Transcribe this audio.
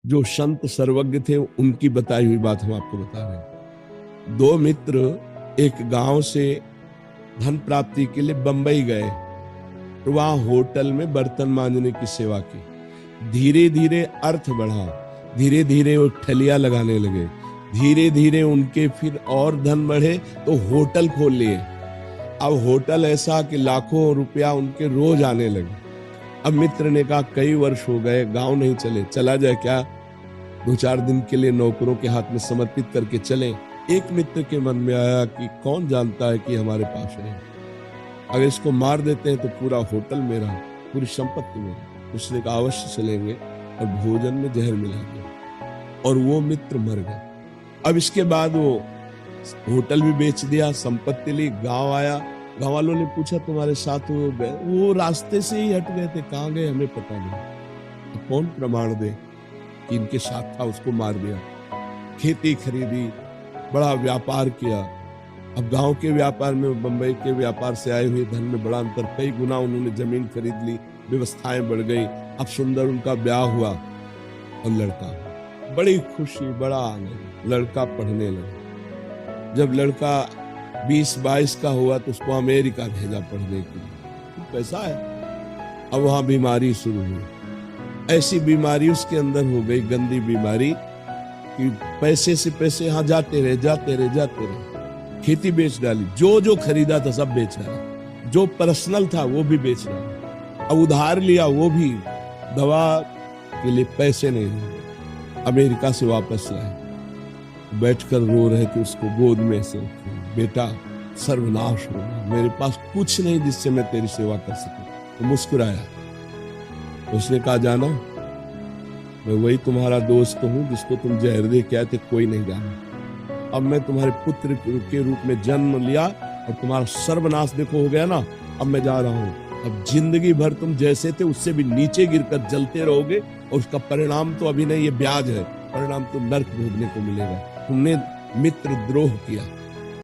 जो संत सर्वज्ञ थे उनकी बताई हुई बात हम आपको बता रहे हैं। दो मित्र एक गांव से धन प्राप्ति के लिए बंबई गए, तो वहां होटल में बर्तन मांजने की सेवा की। धीरे धीरे अर्थ बढ़ा, धीरे धीरे वो ठलिया लगाने लगे, धीरे धीरे उनके फिर और धन बढ़े तो होटल खोल लिए। अब होटल ऐसा कि लाखों रुपया उनके रोज आने लगे। अब मित्र ने कहा कई वर्ष हो गए, गांव नहीं चले, चला जाए क्या, 2-4 दिन के लिए नौकरों के हाथ में समर्पित करके चले। एक मित्र के मन में आया कि कौन जानता है कि हमारे पास है, अगर इसको मार देते हैं तो पूरा होटल मेरा, पूरी संपत्ति मेरी। उसने कहा अवश्य चलेंगे, और भोजन में जहर मिला दिया और वो मित्र मर गए। अब इसके बाद वो होटल भी बेच दिया, संपत्ति ली, गांव आया। गांव वालों ने पूछा तुम्हारे साथ वो गए? वो रास्ते से ही हट गए थे। कहाँ गए हमें पता नहीं। तो कौन प्रमाण दे कि इनके साथ था, उसको मार दिया। खेती खरीदी, बड़ा व्यापार किया। अब गांव के व्यापार में बंबई के व्यापार से आए हुए धन में बड़ा अंतर, कई गुना उन्होंने जमीन खरीद ली, व्यवस्थाएं बढ़ गई। अब सुंदर उनका ब्याह हुआ और लड़का, बड़ी खुशी, बड़ा आनंद। लड़का पढ़ने लगा। जब लड़का 20-22 का हुआ तो उसको अमेरिका भेजा पढ़ने के लिए, पैसा है। अब वहां बीमारी शुरू हुई। ऐसी बीमारी उसके अंदर हो गई, गंदी बीमारी, कि पैसे से पैसे यहाँ जाते रहे। खेती बेच डाली, जो जो खरीदा था सब बेच डाला, जो पर्सनल था वो भी बेच डाला। अब उधार लिया वो भी, दवा के लिए पैसे नहीं हुए। अमेरिका से वापस लाए, बैठकर रो रहे थे, उसको गोद में से, बेटा सर्वनाश हो गया, मेरे पास कुछ नहीं जिससे मैं तेरी सेवा कर सकूं। वो मुस्कुराया। उसने कहा जाना, मैं वही तुम्हारा दोस्त हूं जिसको तुम जहर दे के आए थे, कोई नहीं जाना। अब मैं तुम्हारे पुत्र के रूप में जन्म लिया और तुम्हारा सर्वनाश देखो हो गया ना, अब मैं जा रहा हूं। अब जिंदगी भर तुम जैसे थे उससे भी नीचे गिरकर जलते रहोगे, और उसका परिणाम तो अभी नहीं, ये ब्याज है, परिणाम तो नर्क भोगने को मिलेगा। तुमने मित्र द्रोह किया।